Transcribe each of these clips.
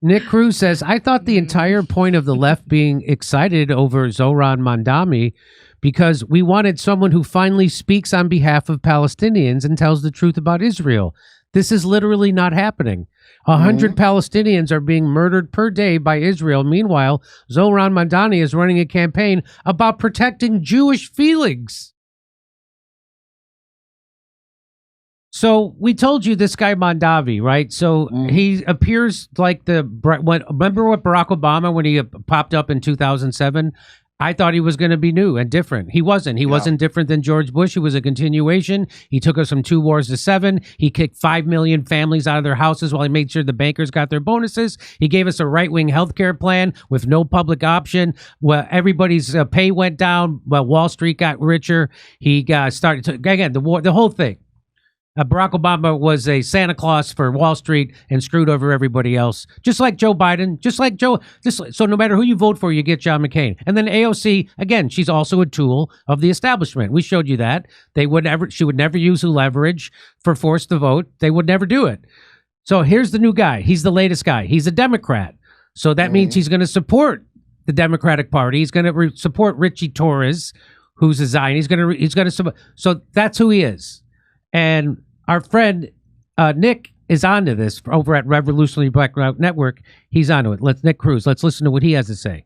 Nick Cruse says, I thought the entire point of the left being excited over Zohran Mandami because we wanted someone who finally speaks on behalf of Palestinians and tells the truth about Israel. This is literally not happening. 100 Palestinians are being murdered per day by Israel. Meanwhile, Zohran Mandami is running a campaign about protecting Jewish feelings. So we told you this guy Mandami, right? So he appears like remember what Barack Obama, when he popped up in 2007? I thought he was going to be new and different. He wasn't. He wasn't different than George Bush. He was a continuation. He took us from 2 wars to 7. He kicked 5 million families out of their houses while he made sure the bankers got their bonuses. He gave us a right-wing healthcare plan with no public option. Well, everybody's pay went down. Well, Wall Street got richer. He started to, again, the whole thing. Barack Obama was a Santa Claus for Wall Street and screwed over everybody else, just like Joe Biden, so no matter who you vote for, you get John McCain. And then AOC, again, she's also a tool of the establishment. We showed you that. She would never use leverage for force to vote. They would never do it. So here's the new guy. He's the latest guy. He's a Democrat. So that means he's going to support the Democratic Party. He's going to support Richie Torres, who's a Zionist. He's going to support. So that's who he is. And our friend Nick is onto this over at Revolutionary Black Network. He's onto it. Nick Cruse. Let's listen to what he has to say.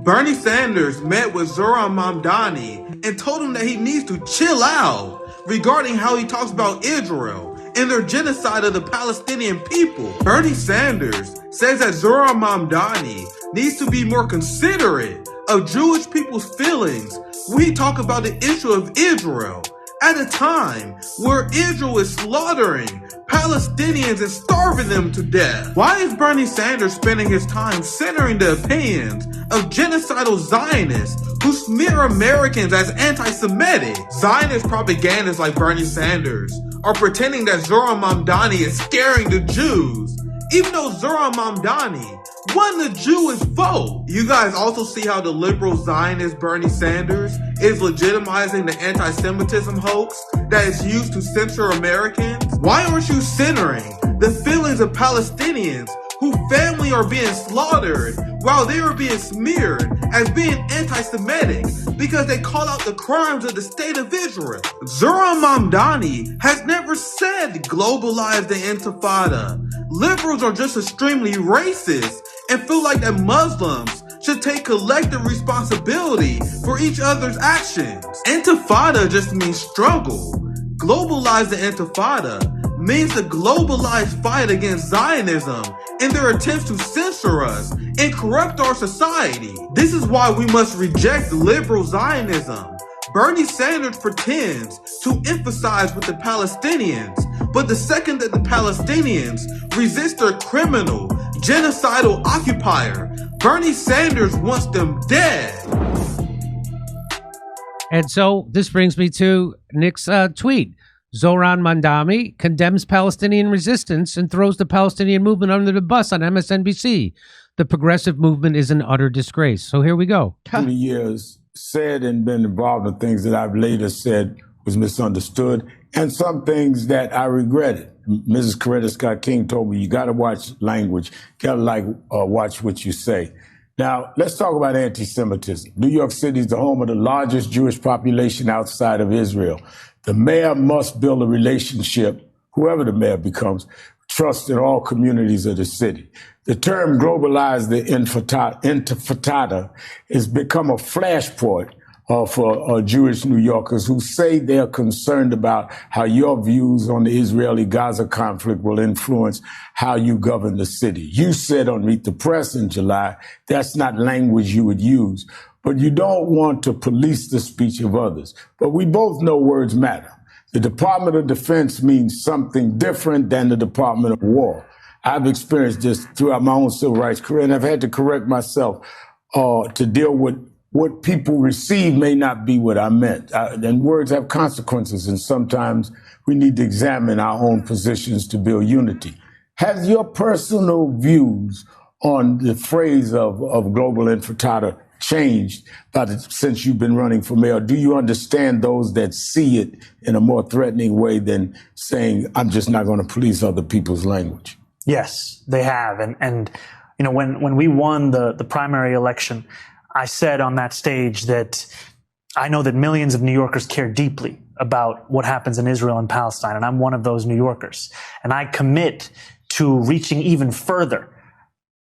Bernie Sanders met with Zohran Mandami and told him that he needs to chill out regarding how he talks about Israel and their genocide of the Palestinian people. Bernie Sanders says that Zohran Mandami needs to be more considerate of Jewish people's feelings when he talks about the issue of Israel, at a time where Israel is slaughtering Palestinians and starving them to death. Why is Bernie Sanders spending his time centering the opinions of genocidal Zionists who smear Americans as anti-Semitic? Zionist propagandists like Bernie Sanders are pretending that Zohran Mandami is scaring the Jews, even though Zohran Mandami won the Jewish vote. You guys also see how the liberal Zionist Bernie Sanders is legitimizing the anti-Semitism hoax that is used to censor Americans? Why aren't you centering the feelings of Palestinians whose family are being slaughtered while they are being smeared as being anti-Semitic because they call out the crimes of the state of Israel? Zohran Mandami has never said globalize the Intifada. Liberals are just extremely racist and feel like that Muslims should take collective responsibility for each other's actions. Intifada just means struggle. Globalize the Intifada means the globalized fight against Zionism and their attempts to censor us and corrupt our society. This is why we must reject liberal Zionism. Bernie Sanders pretends to emphasize with the Palestinians, but the second that the Palestinians resist their criminal, genocidal occupier, Bernie Sanders wants them dead. And so this brings me to Nick's tweet. Zohran Mandami condemns Palestinian resistance and throws the Palestinian movement under the bus on MSNBC. The progressive movement is an utter disgrace. So here we go. 20 years said and been involved in things that I've later said was misunderstood, and some things that I regretted. Mrs. Coretta Scott King told me, you got to watch language, got to watch what you say. Now, let's talk about anti-Semitism. New York City is the home of the largest Jewish population outside of Israel. The mayor must build a relationship, whoever the mayor becomes, trust in all communities of the city. The term globalize the Intifada has become a flashpoint for Jewish New Yorkers who say they're concerned about how your views on the Israeli-Gaza conflict will influence how you govern the city. You said on Meet the Press in July, that's not language you would use, but you don't want to police the speech of others. But we both know words matter. The Department of Defense means something different than the Department of War. I've experienced this throughout my own civil rights career, and I've had to correct myself to deal with what people receive may not be what I meant. And words have consequences, and sometimes we need to examine our own positions to build unity. Has your personal views on the phrase of global intifada changed since you've been running for mayor? Do you understand those that see it in a more threatening way than saying, I'm just not going to police other people's language? Yes, they have. And you know, when we won the primary election, I said on that stage that I know that millions of New Yorkers care deeply about what happens in Israel and Palestine, and I'm one of those New Yorkers. And I commit to reaching even further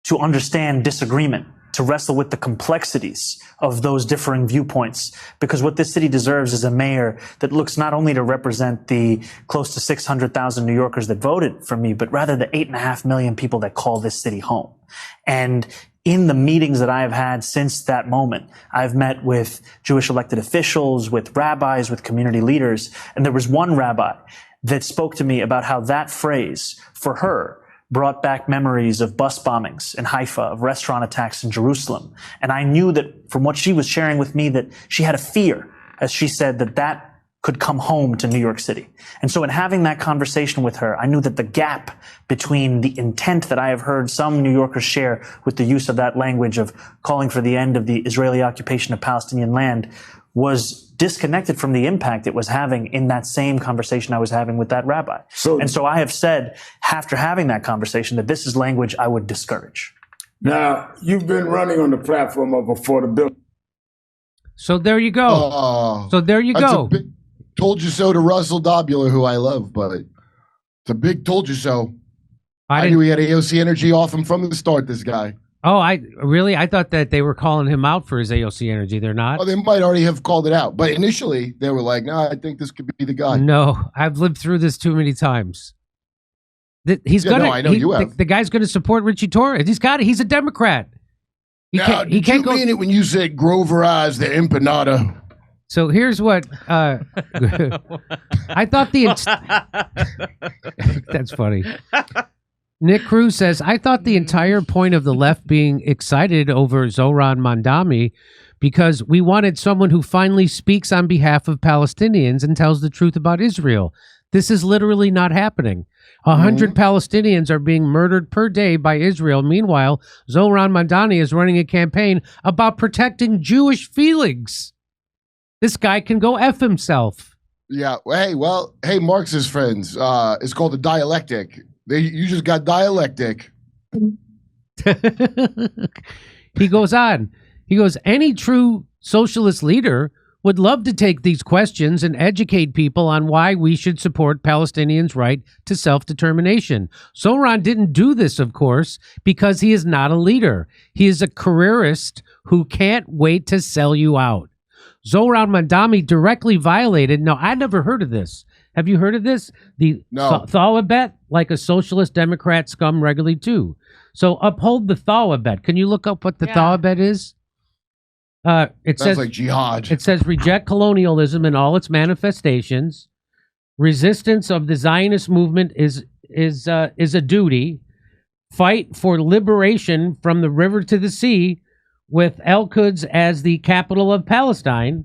to understand disagreement, to wrestle with the complexities of those differing viewpoints. Because what this city deserves is a mayor that looks not only to represent the close to 600,000 New Yorkers that voted for me, but rather the 8.5 million people that call this city home. And in the meetings that I have had since that moment, I've met with Jewish elected officials, with rabbis, with community leaders. And there was one rabbi that spoke to me about how that phrase for her brought back memories of bus bombings in Haifa, of restaurant attacks in Jerusalem. And I knew that from what she was sharing with me that she had a fear, as she said, that could come home to New York City. And so in having that conversation with her, I knew that the gap between the intent that I have heard some New Yorkers share with the use of that language of calling for the end of the Israeli occupation of Palestinian land was disconnected from the impact it was having in that same conversation I was having with that rabbi. So I have said, after having that conversation, that this is language I would discourage. Now, you've been running on the platform of affordability. So there you go. So there you go. Told you so to Russell Dobula, who I love, but it's a big told you so. I knew he had AOC energy off him from the start, this guy. Oh, I thought that they were calling him out for his AOC energy. They're not. Oh, they might already have called it out, but initially they were like, "No, I think this could be the guy." No, I've lived through this too many times. He's gonna. No, I know you have. The guy's going to support Richie Torres. He's a Democrat. He can't go. Mean it when you said Groverized the empanada? So here's what I thought that's funny. Nick Cruse says, I thought the entire point of the left being excited over Zohran Mandami because we wanted someone who finally speaks on behalf of Palestinians and tells the truth about Israel. This is literally not happening. 100 Palestinians are being murdered per day by Israel. Meanwhile, Zohran Mandani is running a campaign about protecting Jewish feelings. This guy can go F himself. Yeah. Hey, Marxist friends, it's called a dialectic. You just got dialectic. He goes on. He goes, any true socialist leader would love to take these questions and educate people on why we should support Palestinians' right to self-determination. Zohran didn't do this, of course, because he is not a leader. He is a careerist who can't wait to sell you out. Zohran Mandami directly violated. No, I never heard of this. Have you heard of this? The thawabet, like a socialist Democrat scum regularly too. So uphold the thawabet. Can you look up what the thawabet is? It says like jihad. It says reject colonialism in all its manifestations. Resistance of the Zionist movement is a duty. Fight for liberation from the river to the sea, with Al-Quds as the capital of Palestine,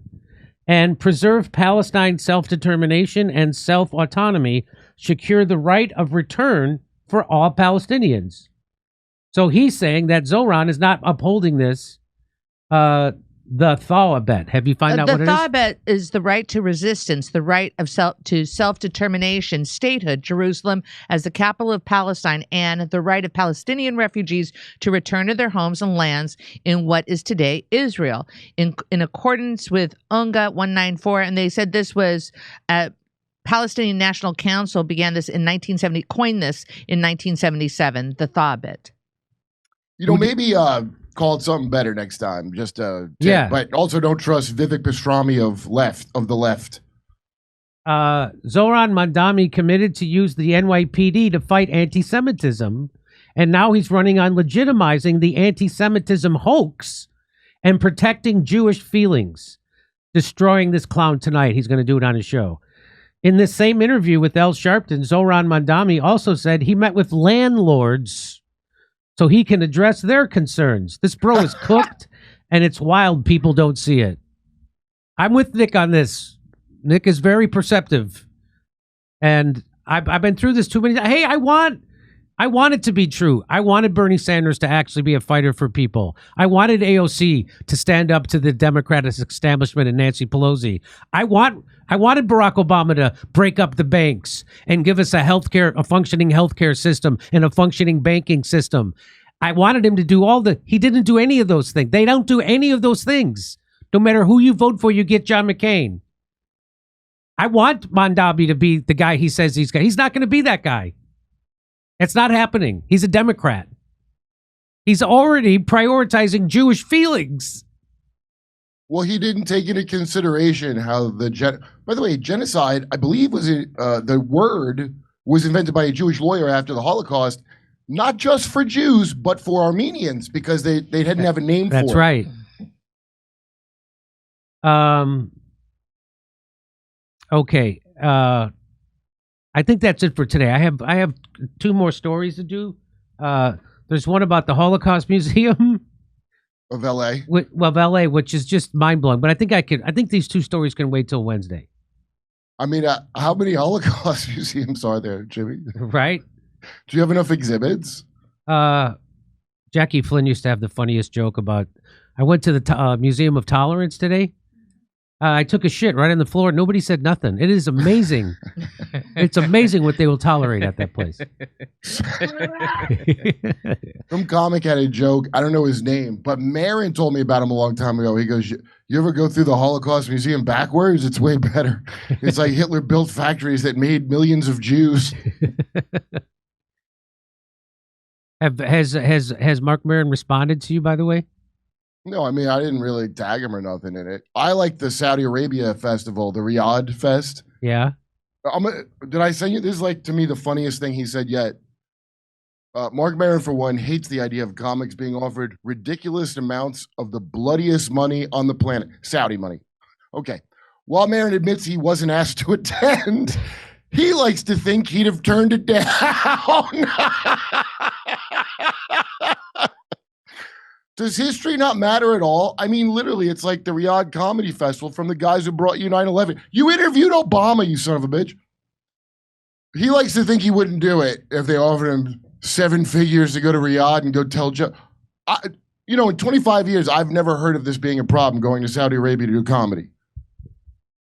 and preserve Palestine self-determination and self-autonomy, secure the right of return for all Palestinians. So he's saying that Zohran is not upholding this, the thawabet. Have you found out what it is? The thawabet is the right to resistance, the right of self-determination, statehood, Jerusalem as the capital of Palestine, and the right of Palestinian refugees to return to their homes and lands in what is today Israel, in accordance with UNGA 194. And they said this was Palestinian National Council began this in 1970, coined this in 1977, the thawabet. You know, maybe call it something better next time. Just but also don't trust Vivek Pastrami of the left. Zohran Mandami committed to use the NYPD to fight anti-Semitism, and now he's running on legitimizing the anti-Semitism hoax and protecting Jewish feelings. Destroying this clown tonight. He's going to do it on his show. In this same interview with Al Sharpton, Zohran Mandami also said he met with landlords so he can address their concerns. This bro is cooked, and it's wild people don't see it. I'm with Nick on this. Nick is very perceptive. And I've been through this too many times. Hey, I want I want it to be true. I wanted Bernie Sanders to actually be a fighter for people. I wanted AOC to stand up to the Democratic establishment and Nancy Pelosi. I wanted Barack Obama to break up the banks and give us a functioning healthcare system and a functioning banking system. I wanted him to do he didn't do any of those things. They don't do any of those things. No matter who you vote for, you get John McCain. I want Mandami to be the guy he says he's got. He's not going to be that guy. It's not happening. He's a Democrat. He's already prioritizing Jewish feelings. Well, he didn't take into consideration how by the way, genocide, I believe, was the word was invented by a Jewish lawyer after the Holocaust, not just for Jews, but for Armenians, because they didn't have a name for it. That's right. Okay. I think that's it for today. I have 2 more stories to do. There's one about the Holocaust Museum of LA. Of LA, which is just mind blowing. But I think these 2 stories can wait till Wednesday. I mean, how many Holocaust museums are there, Jimmy? Right. Do you have enough exhibits? Jackie Flynn used to have the funniest joke about. I went to the Museum of Tolerance today. I took a shit right on the floor. Nobody said nothing. It is amazing. It's amazing what they will tolerate at that place. Some comic had a joke. I don't know his name, but Marin told me about him a long time ago. He goes, you ever go through the Holocaust Museum backwards? It's way better. It's like Hitler built factories that made millions of Jews. Has Mark Maron responded to you, by the way? No, I mean, I didn't really tag him or nothing in it. I like the Saudi Arabia festival, the Riyadh Fest. Yeah. Did I send you? This is like, to me, the funniest thing he said yet. Mark Maron, for one, hates the idea of comics being offered ridiculous amounts of the bloodiest money on the planet. Saudi money. Okay. While Maron admits he wasn't asked to attend, he likes to think he'd have turned it down. Does history not matter at all? I mean, literally, it's like the Riyadh Comedy Festival from the guys who brought you 9/11. You interviewed Obama, you son of a bitch. He likes to think he wouldn't do it if they offered him 7 figures to go to Riyadh and go tell in 25 years, I've never heard of this being a problem going to Saudi Arabia to do comedy.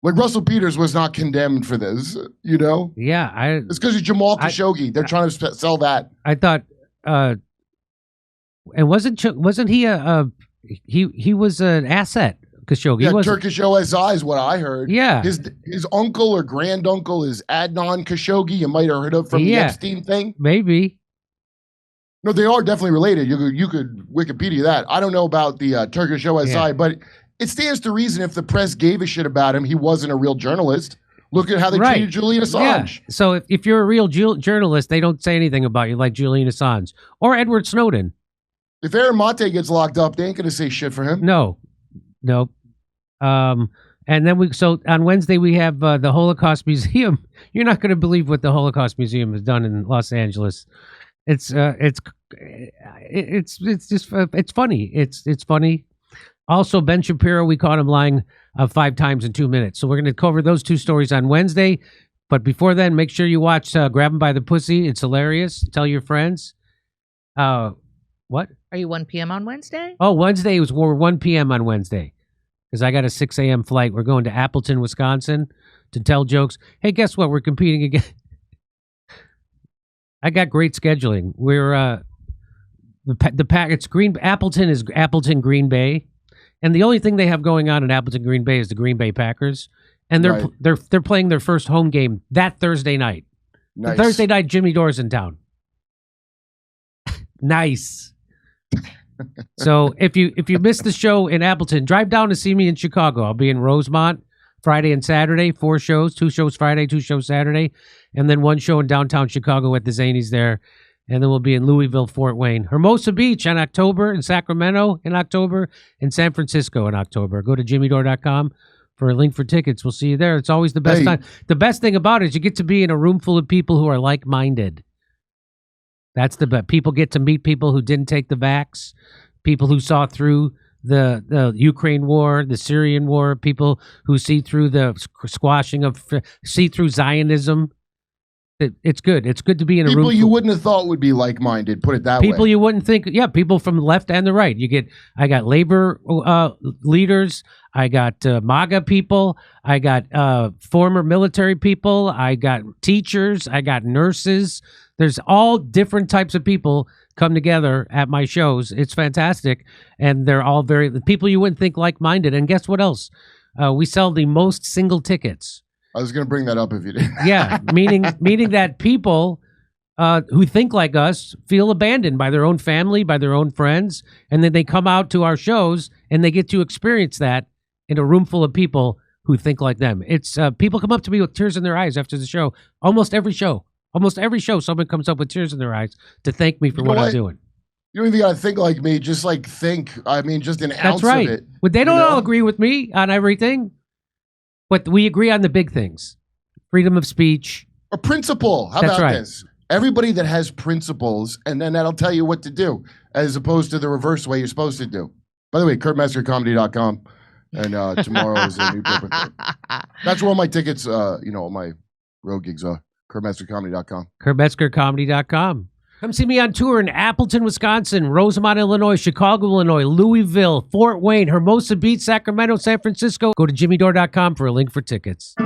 Like Russell Peters was not condemned for this, you know? Yeah. It's because of Jamal Khashoggi. They're trying to sell that. I thought... And wasn't he he was an asset, Khashoggi? Yeah, Turkish OSI is what I heard. Yeah. His uncle or granduncle is Adnan Khashoggi. You might have heard of from the Epstein thing. Maybe. No, they are definitely related. You could Wikipedia that. I don't know about the Turkish OSI, but it stands to reason if the press gave a shit about him, he wasn't a real journalist. Look at how they treated Julian Assange. Yeah. So if you're a real journalist, they don't say anything about you like Julian Assange or Edward Snowden. If Aaron Monte gets locked up, they ain't going to say shit for him. No. And then so on Wednesday we have the Holocaust Museum. You're not going to believe what the Holocaust Museum has done in Los Angeles. It's just it's funny. It's funny. Also, Ben Shapiro, we caught him lying 5 times in 2 minutes. So we're going to cover those 2 stories on Wednesday. But before then, make sure you watch Grab 'em by the Pussy. It's hilarious. Tell your friends. What? Are you 1 p.m. on Wednesday? Oh, Wednesday we're 1 p.m. on Wednesday because I got a 6 a.m. flight. We're going to Appleton, Wisconsin to tell jokes. Hey, guess what? We're competing again. I got great scheduling. We're the pack. It's Green. Appleton is Appleton, Green Bay, and the only thing they have going on in Appleton, Green Bay is the Green Bay Packers, and they're playing their first home game that Thursday night. Nice. The Thursday night, Jimmy Dore's in town. Nice. So if you missed the show in Appleton, drive down to see me in Chicago. I'll be in Rosemont Friday and Saturday, 4 shows, 2 shows Friday, 2 shows Saturday, and then 1 show in downtown Chicago at the Zanies there. And then we'll be in Louisville, Fort Wayne, Hermosa Beach in October, in Sacramento in October, and San Francisco in October. Go to jimmydore.com for a link for tickets. We'll see you there. It's always the best time. The best thing about it is you get to be in a room full of people who are like-minded. That's the best. People get to meet people who didn't take the vax, people who saw through the Ukraine war, the Syrian war, people who see through the squashing of, see through Zionism. It's good. It's good to be in a room. People you wouldn't have thought would be like-minded. Put it that way. People you wouldn't think. Yeah, people from the left and the right. I got labor leaders. I got MAGA people. I got former military people. I got teachers. I got nurses. There's all different types of people come together at my shows. It's fantastic, and they're all people you wouldn't think like-minded. And guess what else? We sell the most single tickets. I was going to bring that up if you didn't. Yeah, meaning that people who think like us feel abandoned by their own family, by their own friends, and then they come out to our shows and they get to experience that in a room full of people who think like them. It's people come up to me with tears in their eyes after the show. Almost every show, someone comes up with tears in their eyes to thank me for what I'm doing. You don't even got to think like me. Just like think. I mean, just an ounce That's right. of it. But they don't all agree with me on everything. But we agree on the big things. Freedom of speech. A principle. How That's about right. this? Everybody that has principles, and then that'll tell you what to do, as opposed to the reverse way you're supposed to do. By the way, KurtMetzgerComedy.com. And tomorrow is a new paper thing. That's where all my tickets, all my road gigs are. KurtMetzgerComedy.com. KurtMetzgerComedy.com. Come see me on tour in Appleton, Wisconsin, Rosemont, Illinois, Chicago, Illinois, Louisville, Fort Wayne, Hermosa Beach, Sacramento, San Francisco. Go to JimmyDore.com for a link for tickets.